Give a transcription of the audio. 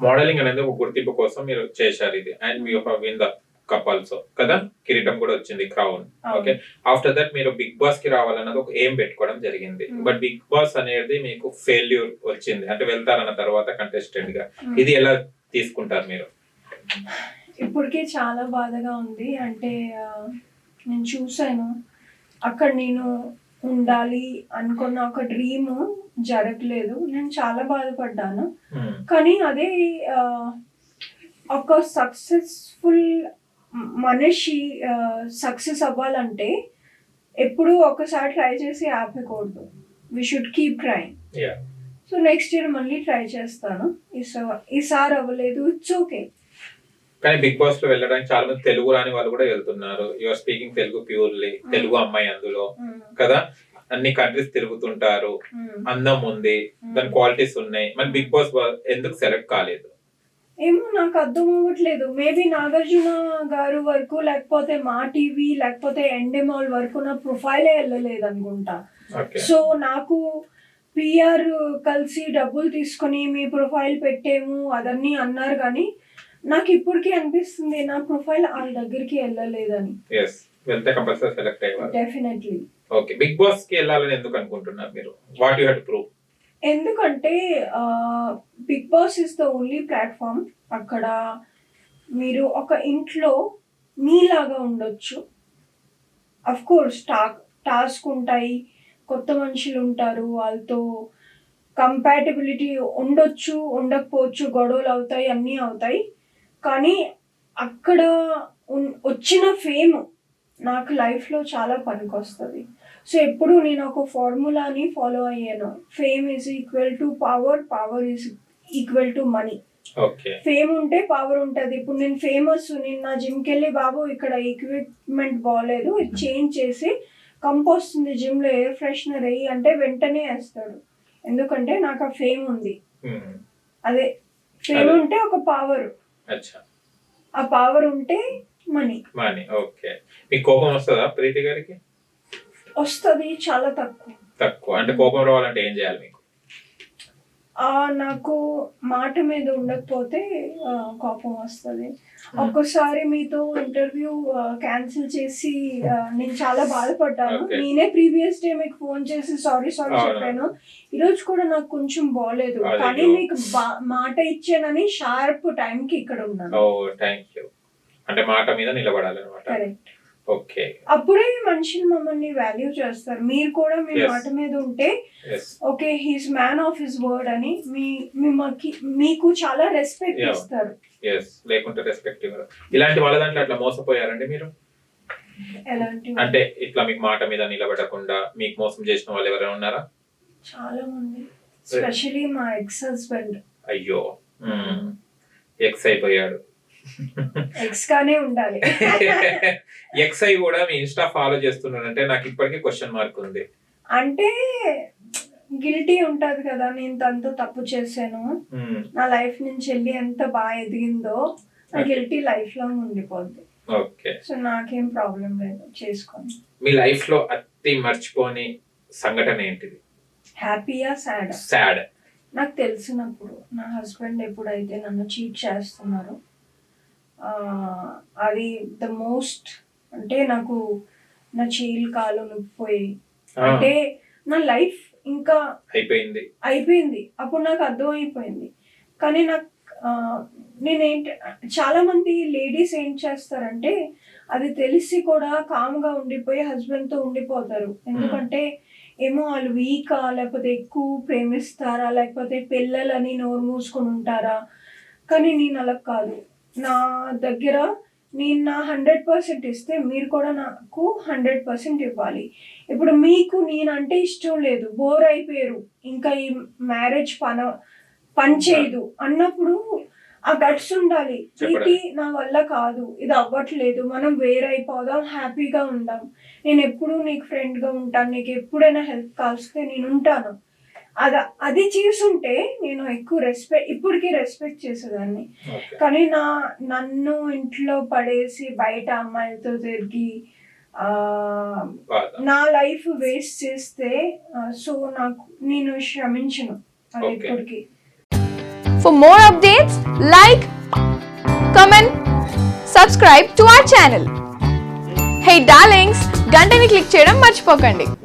Modelling అనేది ఒక గుర్తింపు కోసం మీరు చేశారు ఇది, and you have win the cup also కదా, కిరీటం కూడా వచ్చింది, క్రౌన్. ఓకే, ఆఫ్టర్ దట్ మీరు బిగ్ బాస్ కి రావాలన్నది ఒక ఎయిమ్ పెట్టుకోవడం జరిగింది. బట్ బిగ్ బాస్ అనేది మీకు ఫెయిల్యూర్ వచ్చింది, అంటే వెళ్తారన్న తర్వాత కంటెస్టెంట్ గా, ఇది ఎలా తీసుకుంటారు మీరు? ఇప్పటికే చాలా బాధగా ఉంది. అంటే నేను చూసాను అక్కడ నేను ఉండాలి అనుకున్న ఒక డ్రీమ్ జరగలేదు. నేను చాలా బాధపడ్డాను. కానీ అదే ఒక సక్సెస్ఫుల్ మనిషి సక్సెస్ అవ్వాలంటే ఎప్పుడు ఒకసారి ట్రై చేసి ఆపకూడదు. We should keep trying. So next year మళ్ళీ ట్రై చేస్తాను. ఈసారి అవ్వలేదు, ఇట్స్ ఓకే. కానీ బిగ్ బాస్ లో వెళ్ళడానికి చాలా మంది తెలుగు రాని వాళ్ళు కూడా వెళ్తున్నారు. Your speaking Telugu purely, Telugu అమ్మాయి అందులో కదా, అన్ని కంట్రీస్ తిరుగుతుంటారు, అందం ఉంది, దాని క్వాలిటీస్ ఉన్నాయి. మరి బిగ్ బాస్ ఎందుకు సెలెక్ట్ కాలేదు? ఏమో నాకు అర్థం అవ్వట్లేదు. మేబీ నాగార్జున గారు వరకు, లేకపోతే మా టీవీ, లేకపోతే ఎండెమాల్ వరకు నా ప్రొఫైలే వెళ్ళలేదు అనుకుంటా. సో నాకు పిఆర్ కలిసి డబ్బులు తీసుకొని మీ ప్రొఫైల్ పెట్టేము అదన్నీ అన్నారు, కానీ నాకు ఇప్పటికీ అనిపిస్తుంది నా ప్రొఫైల్ వాళ్ళ దగ్గరికి వెళ్ళలేదని. డెఫినెట్లీ. ఓకే, బిగ్ బాస్ కి వెళ్ళాలని ఎందుకు అనుకుంటున్నారు మీరు? What you have to prove? ఎందుకంటే Big Boss is the only platform. అక్కడ మీరు ఒక ఇంట్లో మీలాగా ఉండొచ్చు. అఫ్ కోర్స్ టాస్క్ ఉంటాయి, కొత్త మనుషులు ఉంటారు, వాళ్ళతో కంపాటబిలిటీ ఉండొచ్చు, ఉండకపోవచ్చు, గొడవలు అవుతాయి, అన్నీ అవుతాయి. కానీ అక్కడ వచ్చిన ఫేమ్ నాకు లైఫ్లో చాలా పనికొస్తుంది. సో ఎప్పుడు నేను ఒక ఫార్ములాని ఫాలో అయ్యాను. Fame is equal to power, power is equal to money. Fame ఉంటే పవర్ ఉంటుంది. ఇప్పుడు నేను ఫేమస్, నేను నా జిమ్కి వెళ్ళి బాబు ఇక్కడ ఎక్విప్మెంట్ బాగలేదు, చేంజ్ చేసి కంప్ వస్తుంది జిమ్లో, ఎయిర్ ఫ్రెషనర్ అయ్యి అంటే వెంటనే వేస్తాడు. ఎందుకంటే నాకు ఆ ఫేమ్ ఉంది. అదే ఫేమ్ ఉంటే ఒక పవర్, ఆ పవర్ ఉంటే మనీ. ఓకే, మీకు కోపం వస్తుందా ప్రీతి గారికి? వస్తుంది, చాలా తక్కువ. అంటే కోపం రావాలంటే ఏం చేయాలి మీకు? నాకు మాట మీద ఉండకపోతే కోపం వస్తుంది. ఒక్కసారి మీతో ఇంటర్వ్యూ క్యాన్సిల్ చేసి నేను చాలా బాధపడ్డాను. నేనే ప్రీవియస్ డే మీకు ఫోన్ చేసి సారీ చెప్పాను. ఈరోజు కూడా నాకు కొంచెం బాగలేదు, కానీ మీకు మాట ఇచ్చానని షార్ప్ టైం కి ఇక్కడ ఉన్నాను. అంటే మాట మీద నిలబడాలన్నమాట. కరెక్ట్. ఓకే, అప్పుడే మనుషులు మమ్మల్ని వాల్యూ చేస్తారు. మీరు కూడా మీ మాట మీద ఉంటే okay he's man of his word అని మీకు చాలా రెస్పెక్ట్ ఇస్తారు. లేకుంటే రెస్పెక్ట్ ఇవ్వరు. ఇలాంటి వాళ్ళ దాంట్లో అట్లా మోసపోయారండి మీరు? ఎలాంటి అంటే ఇట్లా మీకు మాట మీద నిలబడకుండా మీకు మోసం చేసిన వాళ్ళు ఎవరైనా ఉన్నారా? చాలా మంది, ఎస్పెషల్లీ మా ఎక్స్ హస్బెండ్. అయ్యో, ఎక్స్ అయిపోయాడు. ఎక్స్ గానే ఉండాలి. ఎక్స్ అయి కూడా మీ ఇన్స్టా ఫాలో చేస్తున్నారంటే నాకు ఇప్పటికీ క్వశ్చన్ మార్క్ ఉంది. అంటే గిల్టీ ఉంటది కదా, నేను తనతో తప్పు చేశాను, నా లైఫ్ నుంచి వెళ్ళి ఎంత బాగా ఎదిగిందో నా గిల్టీ లైఫ్ లాంగ్ ఉండిపోద్ది. ఓకే, సో నాకేం ప్రాబ్లం లేదు, చేసుకోండి. మీ లైఫ్ లో అతి మర్చిపోని సంఘటన ఏంటిది? హ్యాపీయా సాడ్? నాకు తెలిసినప్పుడు నా హస్బెండ్ ఎప్పుడైతే నన్ను చీట్ చేస్తున్నారు, అది ద మోస్ట్. అంటే నాకు నా చేయిలు కాలు నొప్పిపోయి, అంటే నా లైఫ్ ఇంకా అయిపోయింది. అప్పుడు నాకు అర్థం అయిపోయింది. కానీ నాకు నేనేంటి, చాలా మంది లేడీస్ ఏం చేస్తారంటే అది తెలిసి కూడా కామ్గా ఉండిపోయి హస్బెండ్తో ఉండిపోతారు. ఎందుకంటే ఏమో వాళ్ళు వీకా, లేకపోతే ఎక్కువ ప్రేమిస్తారా, లేకపోతే పిల్లలని నోరు మూసుకొని ఉంటారా. కానీ నేను అలా కాదు. నా దగ్గర నేను నా 100% ఇస్తే మీరు కూడా నాకు 100% ఇవ్వాలి. ఇప్పుడు మీకు నేనంటే ఇష్టం లేదు, బోర్ అయిపోయారు, ఇంకా ఈ మ్యారేజ్ పని చేయదు అన్నప్పుడు ఆ గట్స్ ఉండాలి. ఇది నా వల్ల కాదు, ఇది అవ్వట్లేదు, మనం వేరైపోదాం, హ్యాపీగా ఉందాం, నేను ఎప్పుడు నీకు ఫ్రెండ్గా ఉంటాను, నీకు ఎప్పుడైనా హెల్ప్ కావస్తే నేను ఉంటాను. అది చేసుంటే నేను ఎక్కువ ఇప్పటికీ రెస్పెక్ట్ చేసేదాన్ని. కానీ నన్ను ఇంట్లో పడేసి బయట అమ్మాయిలతో తిరిగి నా లైఫ్ వేస్ట్ చేస్తే సో నేను క్షమించను అది ఇప్పటికీ. For more updates, like, comment, subscribe to our channel. Hey darlings, గంటని click చేయడం మర్చిపోకండి.